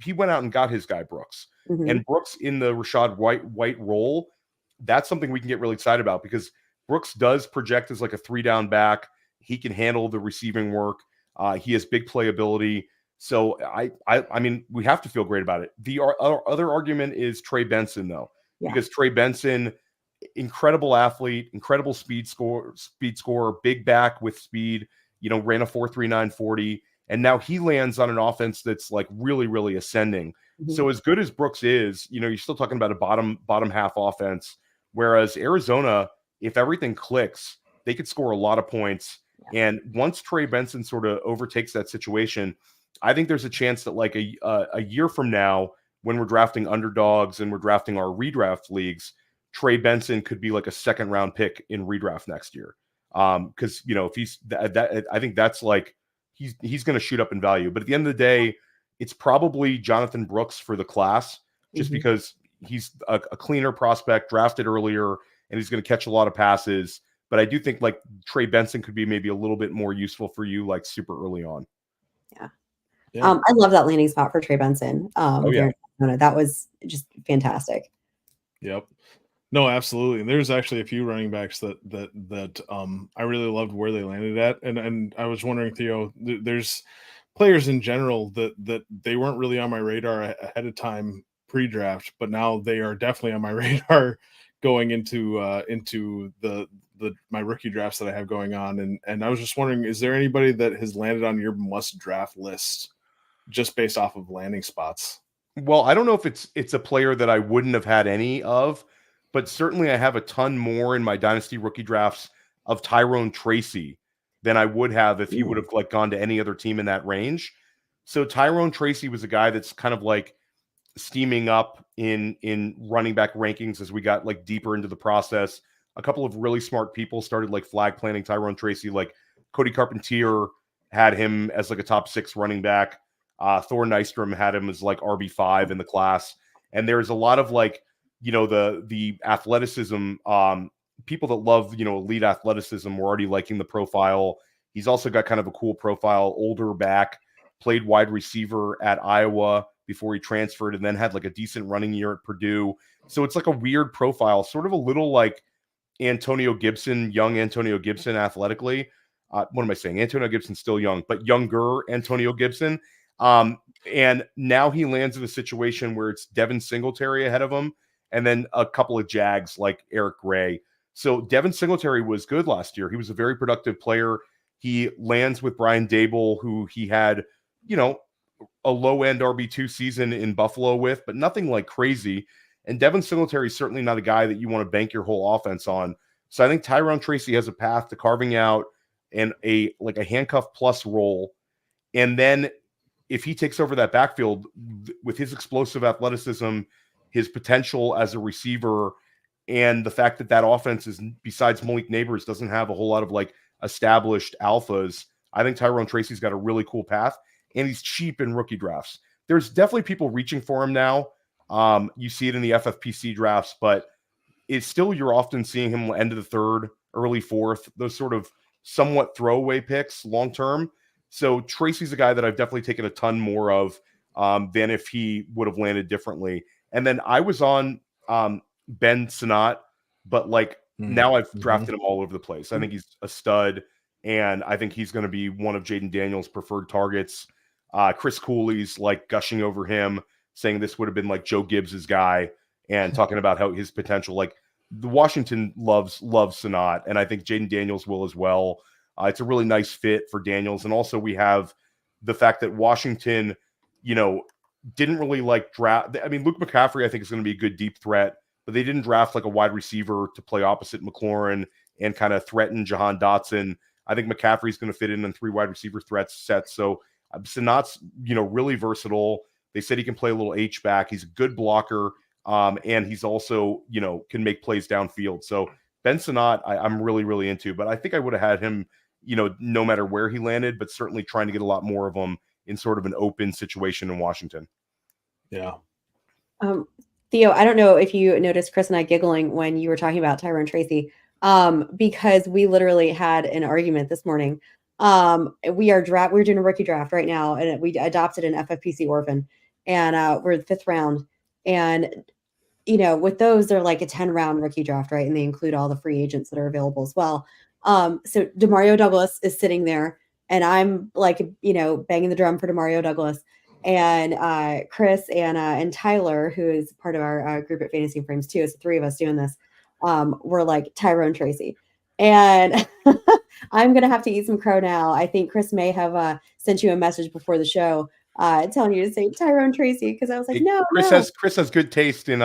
Speaker 2: he went out and got his guy Brooks. And Brooks in the Rachaad White role, that's something we can get really excited about, because Brooks does project as like a 3-down back. He can handle the receiving work. He has big playability. So I mean, we have to feel great about it. The other argument is Trey Benson, though, because Trey Benson, incredible athlete, incredible speed scorer, big back with speed, ran a 4.39 40, and now he lands on an offense that's like really, really ascending.
Speaker 1: Mm-hmm.
Speaker 2: So as good as Brooks is, you're still talking about a bottom half offense, whereas Arizona, if everything clicks, they could score a lot of points. Yeah. And once Trey Benson sort of overtakes that situation, I think there's a chance that like a year from now, when we're drafting underdogs and we're drafting our redraft leagues, Trey Benson could be like a second round pick in redraft next year. Because if he's that, I think that's like he's going to shoot up in value. But at the end of the day, it's probably Jonathan Brooks for the class, just because he's a cleaner prospect, drafted earlier, and he's going to catch a lot of passes. But I do think like Trey Benson could be maybe a little bit more useful for you, like super early on.
Speaker 1: Yeah. I love that landing spot for Trey Benson. That was just fantastic.
Speaker 3: Yep. No, absolutely. And there's actually a few running backs that I really loved where they landed at. And I was wondering, Theo, there's players in general that they weren't really on my radar ahead of time pre-draft, but now they are definitely on my radar going into my rookie drafts that I have going on. And I was just wondering, is there anybody that has landed on your must draft list just based off of landing spots?
Speaker 2: Well, I don't know if it's a player that I wouldn't have had any of, but certainly I have a ton more in my dynasty rookie drafts of Tyrone Tracy than I would have if he would have like gone to any other team in that range. So Tyrone Tracy was a guy that's kind of like steaming up in running back rankings as we got like deeper into the process. A couple of really smart people started like flag planting Tyrone Tracy, like Cody Carpentier had him as like a top 6 running back. Thor Nystrom had him as like RB5 in the class. And there's a lot of like, the athleticism, people that love, elite athleticism were already liking the profile. He's also got kind of a cool profile, older back, played wide receiver at Iowa before he transferred, and then had like a decent running year at Purdue. So it's like a weird profile, sort of a little like Antonio Gibson, young Antonio Gibson athletically. What am I saying? Antonio Gibson's still young, but younger Antonio Gibson. And now he lands in a situation where it's Devin Singletary ahead of him, and then a couple of Jags like Eric Gray. So Devin Singletary was good last year. He was a very productive player. He lands with Brian Dable, who he had, a low-end RB2 season in Buffalo with, but nothing like crazy. And Devin Singletary is certainly not a guy that you want to bank your whole offense on. So I think Tyrone Tracy has a path to carving out a handcuff plus role. And then if he takes over that backfield with his explosive athleticism, his potential as a receiver, and the fact that offense is, besides Malik Neighbors, doesn't have a whole lot of like established alphas, I think Tyrone Tracy's got a really cool path, and he's cheap in rookie drafts. There's definitely people reaching for him now. You see it in the FFPC drafts, but it's still, you're often seeing him end of the 3rd, early 4th, those sort of somewhat throwaway picks long-term. So Tracy's a guy that I've definitely taken a ton more of than if he would have landed differently. And then I was on Ben Sinnott, but like now I've drafted him all over the place. I think he's a stud, and I think he's going to be one of Jaden Daniels' preferred targets. Chris Cooley's like gushing over him, saying this would have been like Joe Gibbs's guy, and talking about how his potential, like the Washington loves Sinnott, and I think Jaden Daniels will as well. It's a really nice fit for Daniels. And also we have the fact that Washington, didn't really like draft. I mean, Luke McCaffrey, I think, is going to be a good deep threat, but they didn't draft like a wide receiver to play opposite McLaurin and kind of threaten Jahan Dotson. I think McCaffrey's going to fit in 3 wide receiver threats sets. So Sinnott's, really versatile. They said he can play a little H-back. He's a good blocker. And he's also, can make plays downfield. So Ben Sinnott, I'm really, really into, but I think I would have had him, no matter where he landed, but certainly trying to get a lot more of them in sort of an open situation in Washington.
Speaker 3: Yeah.
Speaker 1: Theo, I don't know if you noticed Chris and I giggling when you were talking about Tyrone Tracy, because we literally had an argument this morning. We're doing a rookie draft right now, and we adopted an FFPC orphan, and we're the 5th round. And, with those, they're like a 10-round rookie draft, right? And they include all the free agents that are available as well. So Demario Douglas is sitting there, and I'm like, banging the drum for Demario Douglas. And Chris and Tyler, who is part of our group at Fantasy Frames too, it's the three of us doing this. We're like Tyrone Tracy. And I'm going to have to eat some crow now. I think Chris may have sent you a message before the show telling you to say Tyrone Tracy, because I was like, no.
Speaker 2: Chris has good taste in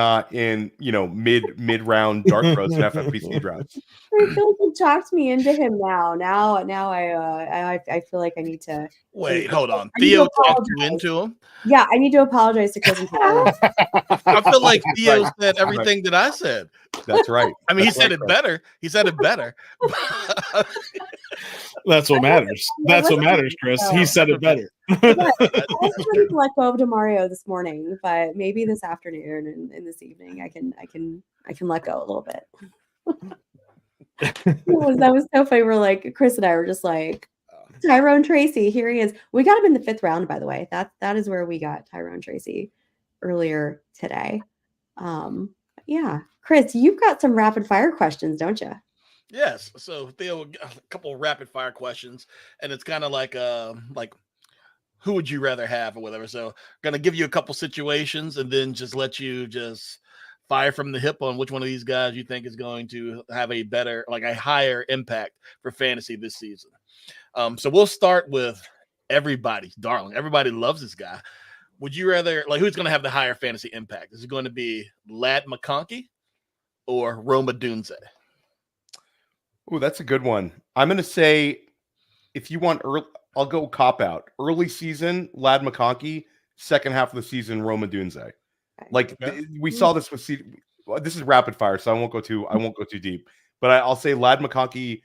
Speaker 2: mid round dart throws and FFPC drafts.
Speaker 1: I feel like you talked me into him now. Now I feel like I need to
Speaker 4: wait. Hold on, Theo talked you into him.
Speaker 1: Yeah, I need to apologize to Chris and Tyler.
Speaker 4: I feel like Theo said everything that I said.
Speaker 2: That's right.
Speaker 4: I mean, he said it better. He said it better.
Speaker 3: That's what matters. That's what matters, Chris. He said it better.
Speaker 1: I was ready to let go of DeMario this morning, but maybe this afternoon and this evening I can let go a little bit. That was so funny. We're like, Chris and I were just like, Tyrone Tracy, here he is. We got him in the 5th round, by the way. That is where we got Tyrone Tracy earlier today. Yeah. Chris, you've got some rapid fire questions, don't you?
Speaker 4: Yes. So Theo, a couple of rapid fire questions, and it's kind of like who would you rather have or whatever. So I'm gonna give you a couple situations and then just let you just fire from the hip on which one of these guys you think is going to have a higher impact for fantasy this season. So we'll start with everybody's darling. Everybody loves this guy. Would you rather, who's going to have the higher fantasy impact? Is it going to be Ladd McConkey or Roma Dunze?
Speaker 2: Oh, that's a good one. I'm going to say, if you want early, I'll go cop out. Early season, Ladd McConkey. Second half of the season, Roma Dunze. We saw this with this is rapid fire, so I won't go too deep. But I'll say Ladd McConkey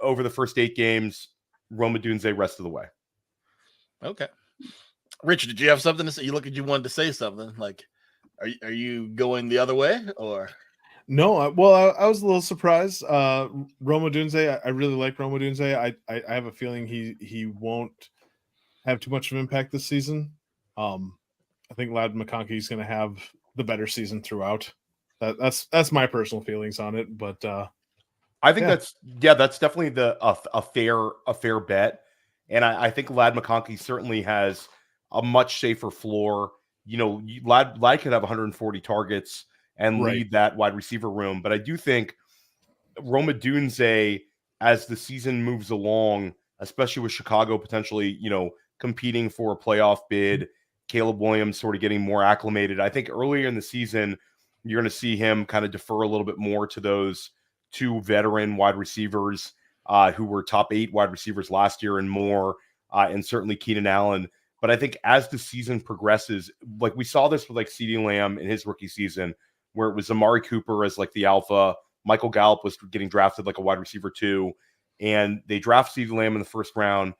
Speaker 2: over the first 8 games, Roma Dunze rest of the way.
Speaker 4: Okay. Richard, did you have something to say? You wanted to say something. Are you going the other way or?
Speaker 3: No, I was a little surprised. Roma Dunze, I really like Roma Dunze. I have a feeling he won't have too much of an impact this season. I think Ladd McConkey is going to have the better season throughout. That's my personal feelings on it, but
Speaker 2: I think that's definitely a fair bet, and I think Ladd McConkey certainly has a much safer floor. Ladd could have 140 targets and lead that wide receiver room, but I do think Roma Dunze, as the season moves along, especially with Chicago potentially, competing for a playoff bid, Caleb Williams sort of getting more acclimated. I think earlier in the season, you're going to see him kind of defer a little bit more to those 2 veteran wide receivers who were top 8 wide receivers last year and more, and certainly Keenan Allen. But I think as the season progresses, we saw this with CeeDee Lamb in his rookie season, where it was Amari Cooper as the alpha. Michael Gallup was getting drafted like a wide receiver 2, and they drafted CeeDee Lamb in the 1st round,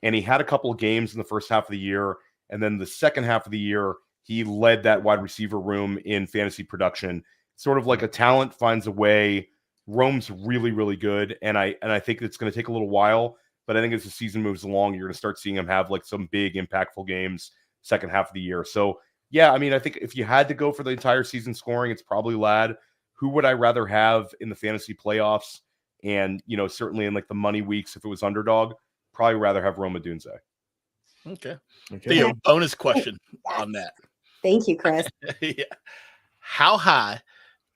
Speaker 2: and he had a couple of games in the first half of the year, and then the second half of the year, he led that wide receiver room in fantasy production. Sort of like a talent finds a way. Rome's really, really good, and I think it's going to take a little while, but I think as the season moves along, you're going to start seeing him have some big impactful games second half of the year. So yeah, I mean, I think if you had to go for the entire season scoring, it's probably Ladd. Who would I rather have in the fantasy playoffs? And certainly in the money weeks, if it was underdog, probably rather have Roma Dunze.
Speaker 4: Okay. Theo, bonus question on that.
Speaker 1: Thank you, Chris.
Speaker 4: Yeah. How high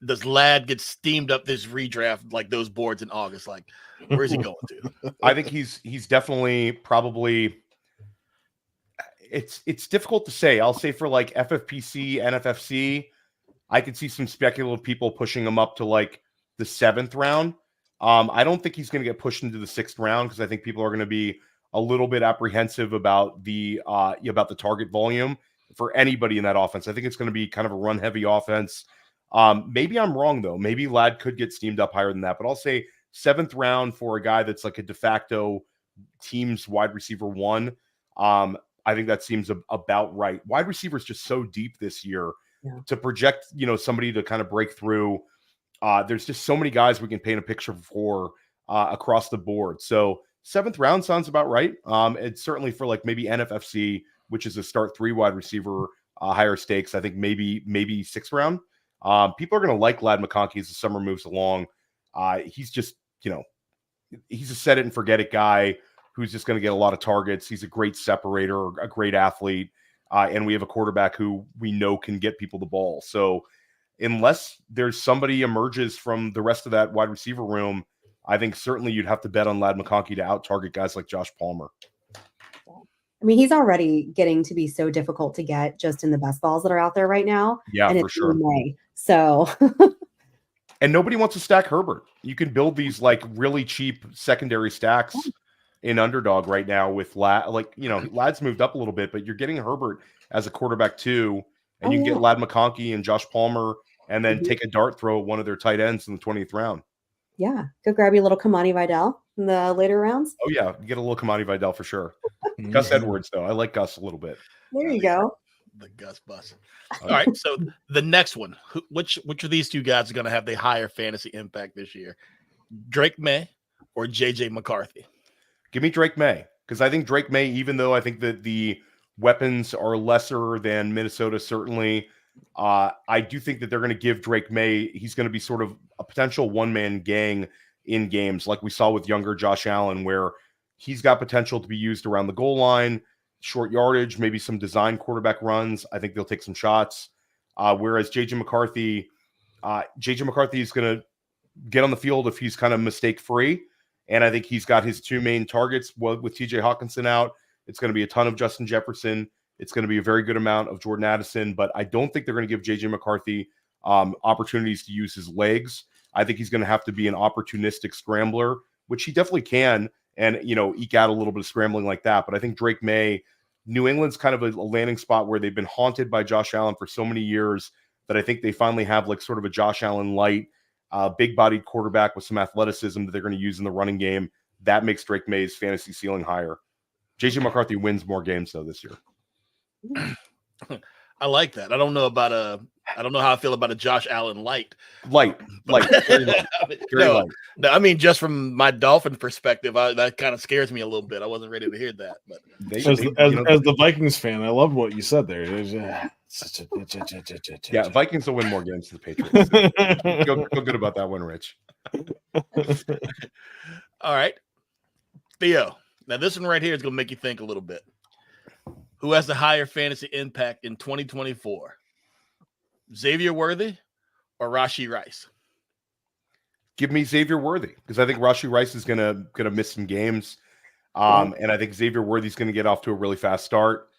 Speaker 4: does Ladd get steamed up this redraft, those boards in August? Where is he going to?
Speaker 2: I think he's definitely probably. It's difficult to say. I'll say for FFPC, NFFC, I could see some speculative people pushing him up to the 7th round. I don't think he's going to get pushed into the 6th round because I think people are going to be a little bit apprehensive about the target volume for anybody in that offense. I think it's going to be kind of a run heavy offense. Maybe I'm wrong though. Maybe Ladd could get steamed up higher than that, but I'll say 7th round for a guy that's a de facto team's wide receiver 1. I think that seems about right. Wide receiver is just so deep this year to project, somebody to kind of break through. There's just so many guys we can paint a picture for across the board. So 7th round sounds about right. It's certainly for maybe NFFC, which is a start 3 wide receiver, higher stakes. I think maybe 6th round. People are going to like Ladd McConkey as the summer moves along. He's just, he's a set it and forget it guy who's just going to get a lot of targets. He's a great separator, a great athlete, and we have a quarterback who we know can get people the ball. So unless there's somebody emerges from the rest of that wide receiver room, I think certainly you'd have to bet on Ladd McConkey to out-target guys like Josh Palmer.
Speaker 1: I mean, he's already getting to be so difficult to get just in the best balls that are out there right now.
Speaker 2: Yeah,
Speaker 1: and
Speaker 2: for
Speaker 1: it's
Speaker 2: sure.
Speaker 1: May, so
Speaker 2: And nobody wants to stack Herbert. You can build these like really cheap secondary stacks in underdog right now with Ladd's moved up a little bit, but you're getting Herbert as a quarterback too, and you can get Ladd McConkey and Josh Palmer, and then take a dart throw at one of their tight ends in the 20th round.
Speaker 1: Yeah, go grab your little Kamani Vidal in the later rounds.
Speaker 2: Oh yeah, get a little Kamani Vidal for sure. Gus Edwards though, I like Gus a little bit.
Speaker 1: There you go.
Speaker 4: The Gus bus. All right, so the next one, which of these two guys are going to have the higher fantasy impact this year? Drake May or JJ McCarthy?
Speaker 2: Give me Drake May, because I think Drake May, even though I think that the weapons are lesser than Minnesota, certainly, I do think that they're going to give Drake May, he's going to be sort of a potential one-man gang in games like we saw with younger Josh Allen, where he's got potential to be used around the goal line, short yardage, maybe some design quarterback runs. I think they'll take some shots. Whereas JJ McCarthy is going to get on the field if he's kind of mistake-free. And I think he's got his two main targets with TJ Hawkinson out. It's going to be a ton of Justin Jefferson. It's going to be a very good amount of Jordan Addison, but I don't think they're going to give JJ McCarthy opportunities to use his legs. I think he's going to have to be an opportunistic scrambler, which he definitely can, and eke out a little bit of scrambling like that. But I think Drake May, New England's kind of a landing spot where they've been haunted by Josh Allen for so many years that I think they finally have like sort of a Josh Allen light, big-bodied quarterback with some athleticism that they're going to use in the running game. That makes Drake May's fantasy ceiling higher. JJ McCarthy wins more games though this year.
Speaker 4: I like that. I don't know how I feel about a Josh Allen light.
Speaker 2: Light. Very light. Very light.
Speaker 4: No, I mean, just from my Dolphin perspective, that kind of scares me a little bit. I wasn't ready to hear that. But
Speaker 3: as the Vikings fan, I loved what you said there.
Speaker 2: Yeah, Vikings will win more games than the Patriots. Feel good about that one, Rich.
Speaker 4: All right. Theo, now this one right here is going to make you think a little bit. Who has the higher fantasy impact in 2024? Xavier Worthy or Rashee Rice?
Speaker 2: Give me Xavier Worthy, because I think Rashee Rice is gonna miss some games. And I think Xavier Worthy's going to get off to a really fast start.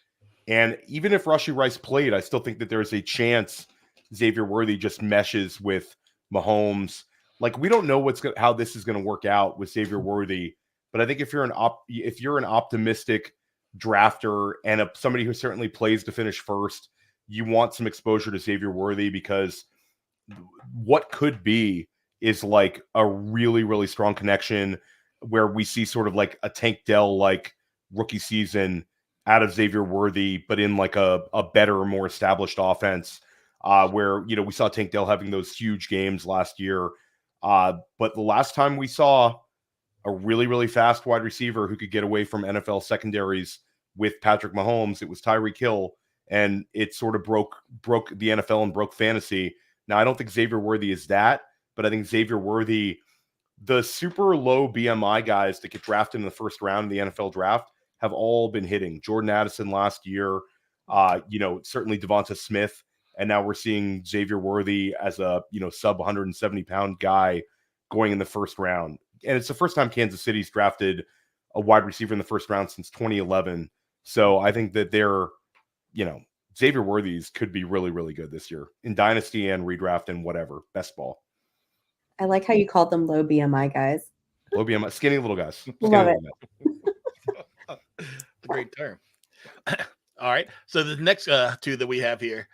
Speaker 2: And even if Rashee Rice played, I still think that there's a chance Xavier Worthy just meshes with Mahomes. Like, we don't know how this is going to work out with Xavier Worthy, but I think if you're an optimistic drafter and somebody who certainly plays to finish first, you want some exposure to Xavier Worthy, because what could be is like a really, really strong connection where we see sort of like a Tank Dell like rookie season out of Xavier Worthy, but in like a better, more established offense, where we saw Tank Dell having those huge games last year. But the last time we saw a really, really fast wide receiver who could get away from NFL secondaries with Patrick Mahomes, it was Tyreek Hill, and it sort of broke the NFL and broke fantasy. Now, I don't think Xavier Worthy is that, but I think Xavier Worthy, the super low BMI guys that get drafted in the first round of the NFL draft have all been hitting. Jordan Addison last year, certainly Devonta Smith, and now we're seeing Xavier Worthy as a sub 170-pound guy going in the first round. And it's the first time Kansas City's drafted a wide receiver in the first round since 2011. So I think that Xavier Worthy's could be really, really good this year in Dynasty and Redraft and whatever, best ball.
Speaker 1: I like how you called them low BMI guys.
Speaker 2: Low BMI, skinny little guys.
Speaker 1: Love it.
Speaker 4: It's a great term. All right. So the next two that we have here,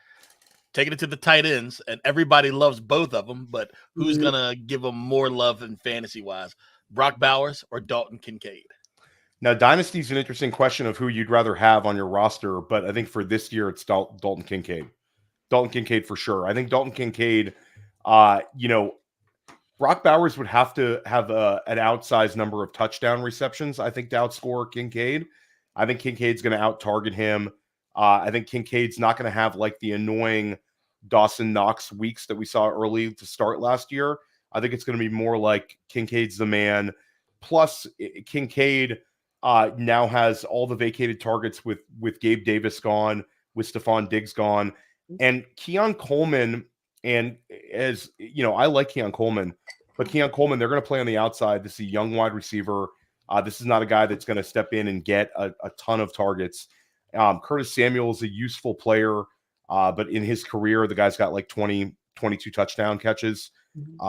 Speaker 4: taking it to the tight ends, and everybody loves both of them, but who's going to give them more love in fantasy-wise? Brock Bowers or Dalton Kincaid?
Speaker 2: Now, Dynasty is an interesting question of who you'd rather have on your roster, but I think for this year, it's Dalton Kincaid. Dalton Kincaid for sure. I think Dalton Kincaid, Brock Bowers would have to have an outsized number of touchdown receptions, I think, to outscore Kincaid. I think Kincaid's going to out-target him. I think Kincaid's not going to have like the annoying Dawson Knox weeks that we saw early to start last year. I think it's going to be more like Kincaid's the man. Plus, Kincaid, now has all the vacated targets with Gabe Davis gone, with Stephon Diggs gone, and Keon Coleman. And as you know, I like Keon Coleman, but Keon Coleman, they're going to play on the outside. This is a young wide receiver. This is not a guy that's going to step in and get a ton of targets. Curtis Samuel is a useful player, but in his career, the guy's got like 22 touchdown catches,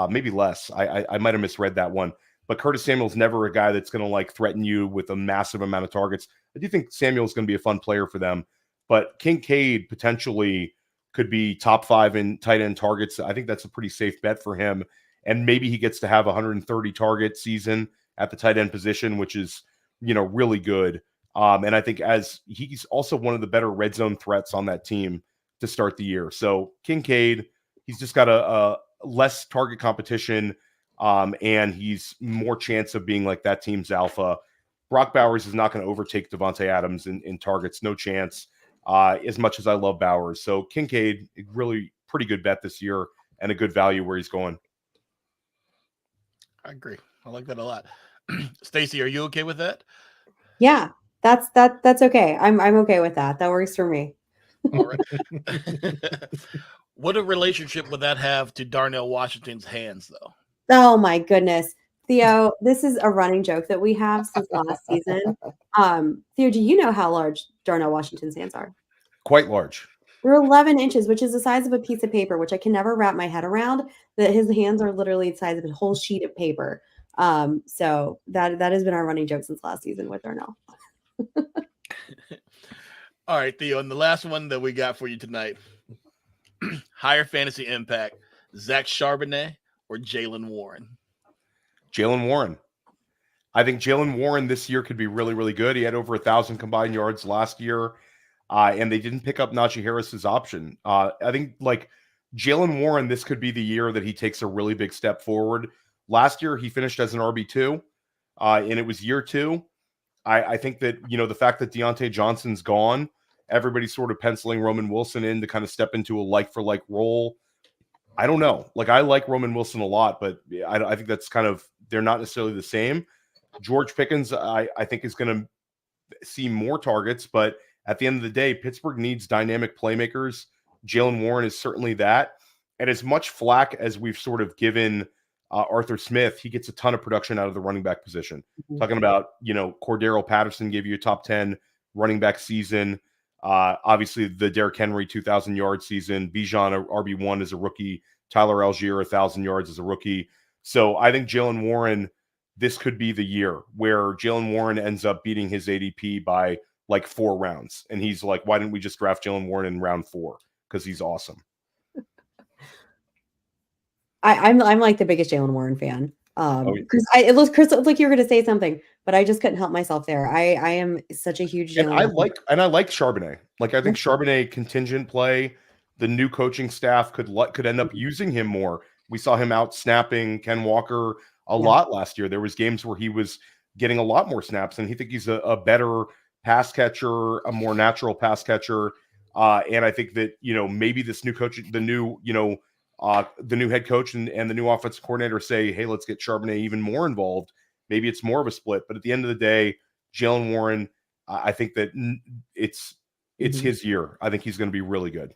Speaker 2: maybe less. I might have misread that one. But Curtis Samuel's never a guy that's going to like threaten you with a massive amount of targets. I do think Samuel's going to be a fun player for them. But Kincaid potentially could be top 5 in tight end targets. I think that's a pretty safe bet for him. And maybe he gets to have a 130 target season at the tight end position, which is, really good. And I think as he's also one of the better red zone threats on that team to start the year. So Kincaid, he's just got a less target competition, and he's more chance of being like that team's alpha. Brock Bowers is not going to overtake Devontae Adams in targets. No chance, as much as I love Bowers. So Kincaid, really pretty good bet this year and a good value where he's going.
Speaker 4: I agree. I like that a lot. Stacy, are you okay with that?
Speaker 1: Yeah, that's okay. I'm okay with that. That works for me.
Speaker 4: All right. What a relationship would that have to Darnell Washington's hands, though?
Speaker 1: Oh my goodness, Theo, this is a running joke that we have since last season. Theo, do you know how large Darnell Washington's hands are?
Speaker 2: Quite large.
Speaker 1: They're 11 inches, which is the size of a piece of paper, which I can never wrap my head around, that his hands are literally the size of a whole sheet of paper. So that has been our running joke since last season with Darnell.
Speaker 4: All right, Theo, and the last one that we got for you tonight, higher fantasy impact, Zach Charbonnet or Jaylen Warren?
Speaker 2: Jaylen Warren. I think Jaylen Warren this year could be really, really good. He had over 1,000 combined yards last year, and they didn't pick up Najee Harris's option. I think like Jaylen Warren, this could be the year that he takes a really big step forward. Last year, he finished as an RB2, and it was year 2. I think that, the fact that Deontay Johnson's gone, everybody's sort of penciling Roman Wilson in to kind of step into a like-for-like role. I don't know. Like, I like Roman Wilson a lot, but I think that's kind of, they're not necessarily the same. George Pickens, I think, is going to see more targets, but at the end of the day, Pittsburgh needs dynamic playmakers. Jaylen Warren is certainly that. And as much flack as we've sort of given Arthur Smith, he gets a ton of production out of the running back position. Mm-hmm. Talking about, Cordero Patterson gave you a top 10 running back season. Obviously, the Derrick Henry 2,000-yard season. Bijan, RB1 as a rookie. Tyler Algier, 1,000 yards as a rookie. So I think Jaylen Warren, this could be the year where Jaylen Warren ends up beating his ADP by like 4 rounds. And he's like, why didn't we just draft Jaylen Warren in round 4? Because he's awesome.
Speaker 1: I'm like the biggest Jaylen Warren fan. Chris, it looked like you were going to say something, but I just couldn't help myself there. I am such a huge Jaylen.
Speaker 2: I like Charbonnet. Like, I think Charbonnet contingent play. The new coaching staff could end up using him more. We saw him out snapping Ken Walker a lot last year. There was games where he was getting a lot more snaps, and he think he's a better pass catcher, a more natural pass catcher. And I think that, maybe this new coach, the new head coach and the new offensive coordinator say, hey, let's get Charbonnet even more involved. Maybe it's more of a split. But at the end of the day, Jaylen Warren, I think that it's his year. I think he's going to be really good.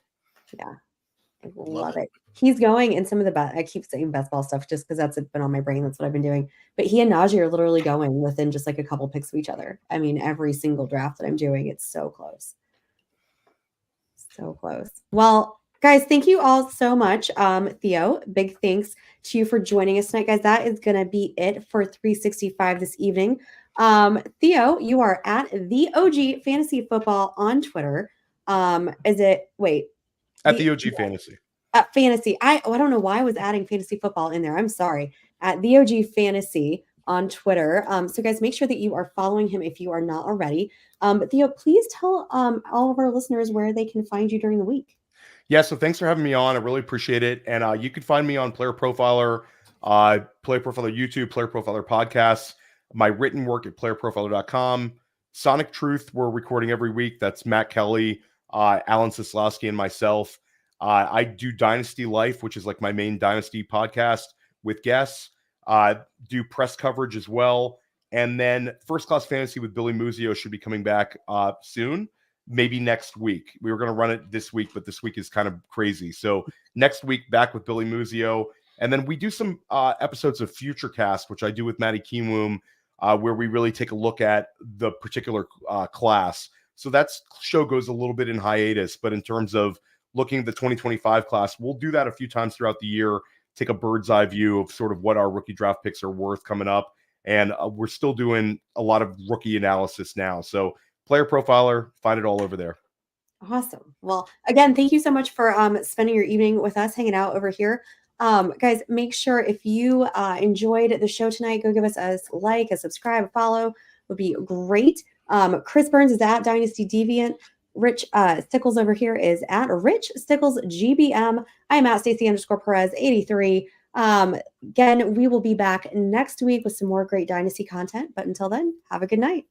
Speaker 1: Yeah, I love it. He's going in some of the best. I keep saying best ball stuff just because that's been on my brain. That's what I've been doing. But he and Najee are literally going within just like a couple picks of each other. I mean, every single draft that I'm doing, it's so close. So close. Well, guys, thank you all so much. Theo, big thanks to you for joining us tonight, guys. That is going to be it for 365 this evening. Theo, you are at the OG Fantasy Football on Twitter.
Speaker 2: At the OG Fantasy.
Speaker 1: At Fantasy. I don't know why I was adding Fantasy Football in there. I'm sorry. At the OG Fantasy on Twitter. So guys, make sure that you are following him if you are not already. But Theo, please tell all of our listeners where they can find you during the week.
Speaker 2: Yeah, so thanks for having me on. I really appreciate it. And you can find me on Player Profiler, Player Profiler YouTube, Player Profiler podcasts, my written work at playerprofiler.com. Sonic Truth, we're recording every week. That's Matt Kelly, Alan Sislowski, and myself. I do Dynasty Life, which is like my main Dynasty podcast with guests. Do press coverage as well. And then First Class Fantasy with Billy Muzio should be coming back soon, maybe next week. We were going to run it this week, but this week is kind of crazy. So next week, back with Billy Muzio. And then we do some episodes of Futurecast, which I do with Matty Keenwom, where we really take a look at the particular class. So that show goes a little bit in hiatus, but in terms of looking at the 2025 class, we'll do that a few times throughout the year, take a bird's eye view of sort of what our rookie draft picks are worth coming up. And we're still doing a lot of rookie analysis now. So Player Profiler, find it all over there.
Speaker 1: Awesome. Well, again, thank you so much for spending your evening with us, hanging out over here. Guys, make sure if you enjoyed the show tonight, go give us a like, a subscribe, a follow would be great. Chris Burns is at Dynasty Deviant. Rich Stickles over here is at Rich Stickles GBM. I am at Stacey_Perez 83. Again, we will be back next week with some more great Dynasty content. But until then, have a good night.